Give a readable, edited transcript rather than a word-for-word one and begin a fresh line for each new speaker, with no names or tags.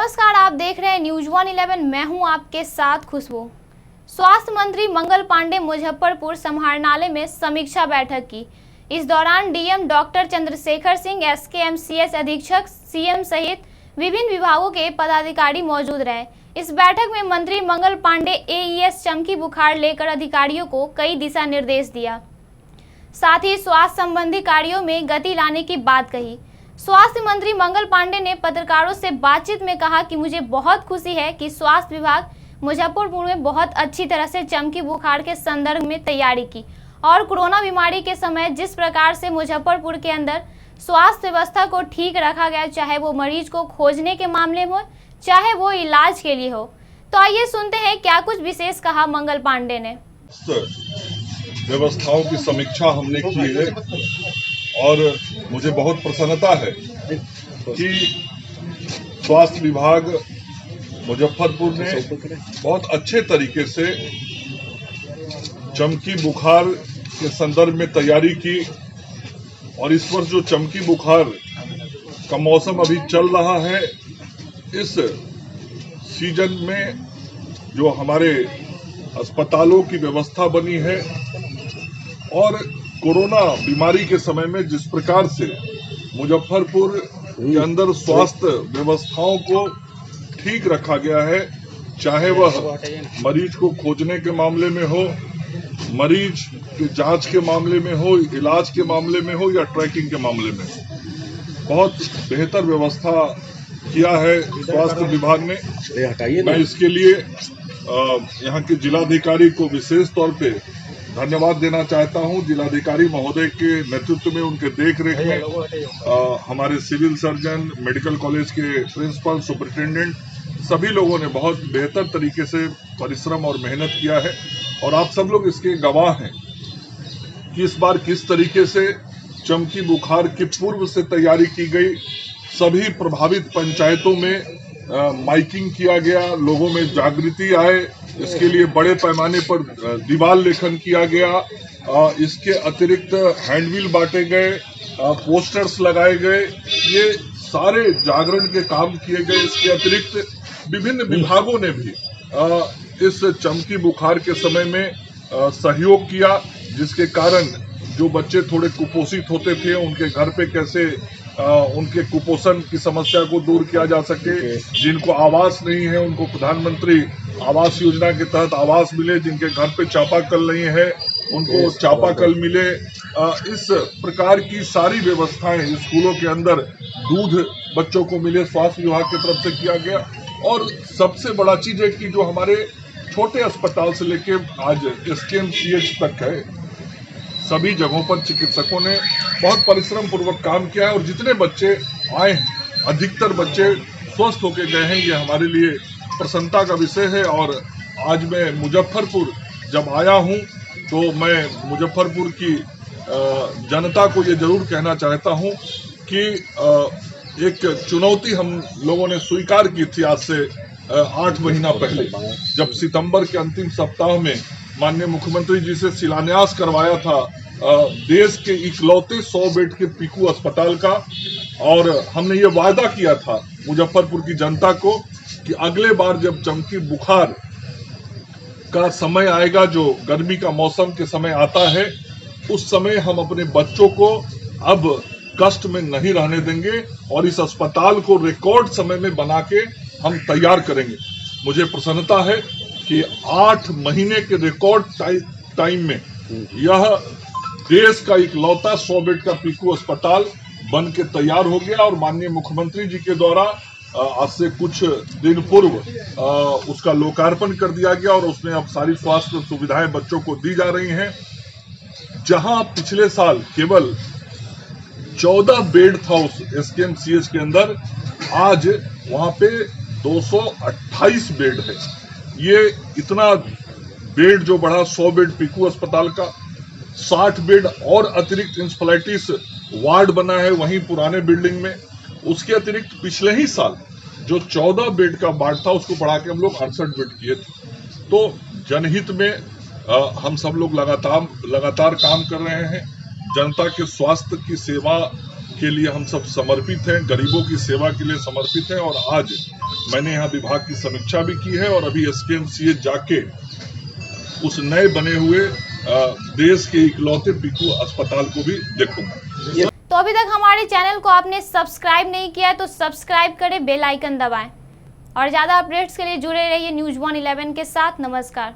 नमस्कार, आप देख रहे हैं न्यूज 111। मैं हूं आपके साथ खुशबू। स्वास्थ्य मंत्री मंगल पांडे मुजफ्फरपुर समाहरणालय में समीक्षा बैठक की। इस दौरान DM doctor Chandrashekhar Singh, SKMCH अधीक्षक, सीएम सहित विभिन्न विभागों के पदाधिकारी मौजूद रहे। इस बैठक में मंत्री मंगल पांडे एईएस चमकी बुखार लेकर अधिकारियों को कई दिशा निर्देश दिया। साथ ही स्वास्थ्य संबंधी कार्यों में गति लाने की बात कही। स्वास्थ्य मंत्री मंगल पांडे ने पत्रकारों से बातचीत में कहा कि मुझे बहुत खुशी है कि स्वास्थ्य विभाग मुजफ्फरपुर में बहुत अच्छी तरह से चमकी बुखार के संदर्भ में तैयारी की और कोरोना बीमारी के समय जिस प्रकार से मुजफ्फरपुर के अंदर स्वास्थ्य व्यवस्था को ठीक रखा गया, चाहे वो मरीज को खोजने के मामले में हो, चाहे वो इलाज के लिए हो। तो आइए सुनते हैं क्या कुछ विशेष कहा मंगल पांडे ने।
व्यवस्थाओं की समीक्षा हमने की है और मुझे बहुत प्रसन्नता है कि स्वास्थ्य विभाग मुजफ्फरपुर ने बहुत अच्छे तरीके से चमकी बुखार के संदर्भ में तैयारी की। और इस वर्ष जो चमकी बुखार का मौसम अभी चल रहा है, इस सीजन में जो हमारे अस्पतालों की व्यवस्था बनी है और कोरोना बीमारी के समय में जिस प्रकार से मुजफ्फरपुर के अंदर स्वास्थ्य व्यवस्थाओं को ठीक रखा गया है, चाहे वह मरीज को खोजने के मामले में हो, मरीज के जांच के मामले में हो, इलाज के मामले में हो या ट्रैकिंग के मामले में, बहुत बेहतर व्यवस्था किया है स्वास्थ्य विभाग ने। मैं इसके लिए यहाँ के जिलाधिकारी को विशेष तौर पे धन्यवाद देना चाहता हूं। जिलाधिकारी महोदय के नेतृत्व में, उनके देखरेख में हमारे सिविल सर्जन, मेडिकल कॉलेज के प्रिंसिपल, सुपरिटेंडेंट, सभी लोगों ने बहुत बेहतर तरीके से परिश्रम और मेहनत किया है। और आप सब लोग इसके गवाह हैं कि इस बार किस तरीके से चमकी बुखार की पूर्व से तैयारी की गई। सभी प्रभावित पंचायतों में माइकिंग किया गया, लोगों में जागृति आए, इसके लिए बड़े पैमाने पर दीवार लेखन किया गया। इसके अतिरिक्त हैंडबिल बांटे गए, पोस्टर्स लगाए गए, ये सारे जागरण के काम किए गए। इसके अतिरिक्त विभिन्न विभागों ने भी इस चमकी बुखार के समय में सहयोग किया, जिसके कारण जो बच्चे थोड़े कुपोषित होते थे, उनके घर पे कैसे उनके कुपोषण की समस्या को दूर किया जा सके। जिनको आवास नहीं है, उनको प्रधानमंत्री आवास योजना के तहत आवास मिले। जिनके घर पे चापाकल नहीं है, उनको चापाकल मिले। इस प्रकार की सारी व्यवस्थाएं स्कूलों के अंदर दूध बच्चों को मिले, स्वास्थ्य विभाग की तरफ से किया गया। और सबसे बड़ा चीज है कि जो हमारे छोटे अस्पताल से लेके आज एसकेएमसीएच तक है, सभी जगहों पर चिकित्सकों ने बहुत परिश्रम पूर्वक काम किया है। और जितने बच्चे आए हैं, अधिकतर बच्चे स्वस्थ होकर गए हैं। ये हमारे लिए प्रसन्नता का विषय है। और आज मैं मुजफ्फरपुर जब आया हूं, तो मैं मुजफ्फरपुर की जनता को ये जरूर कहना चाहता हूं कि एक चुनौती हम लोगों ने स्वीकार की थी आज से 8 महीना पहले, जब सितंबर के अंतिम सप्ताह में माननीय मुख्यमंत्री जी से शिलान्यास करवाया था देश के इकलौते 100 बेड के पीकू अस्पताल का। और हमने ये वादा किया था मुजफ्फरपुर की जनता को कि अगले बार जब चमकी बुखार का समय आएगा, जो गर्मी का मौसम के समय आता है, उस समय हम अपने बच्चों को अब कष्ट में नहीं रहने देंगे और इस अस्पताल को रिकॉर्ड समय में बना के हम तैयार करेंगे। मुझे प्रसन्नता है कि 8 महीने के रिकॉर्ड टाइम में यह देश का इकलौता 100 बेड का पीकू अस्पताल बन के तैयार हो गया। और माननीय मुख्यमंत्री जी के द्वारा आज से कुछ दिन पूर्व उसका लोकार्पण कर दिया गया और उसमें अब सारी स्वास्थ्य सुविधाएं बच्चों को दी जा रही हैं। जहां पिछले साल केवल 14 बेड था उस एसकेएमसीएच के अंदर, आज वहां पे 228 बेड है। ये इतना बेड जो बढ़ा, 100 बेड पीकू अस्पताल का, 60 बेड और अतिरिक्त इंसेफेलाइटिस वार्ड बना है वहीं पुराने बिल्डिंग में। उसके अतिरिक्त पिछले ही साल जो 14 बेड का वार्ड था, उसको बढ़ा के हम लोग 68 बेड किए थे। तो जनहित में हम सब लोग लगातार काम कर रहे हैं। जनता के स्वास्थ्य की सेवा के लिए हम सब समर्पित हैं, गरीबों की सेवा के लिए समर्पित हैं। और आज मैंने यहाँ विभाग की समीक्षा भी की है और अभी SKMCH जाके उस नए बने हुए देश के इकलौते पीकू अस्पताल को भी देखूंगा।
तो अभी तक हमारे चैनल को आपने सब्सक्राइब नहीं किया है तो सब्सक्राइब करें, बेल आइकन दबाएं और ज़्यादा अपडेट्स के लिए जुड़े रहिए News 111 के साथ। नमस्कार।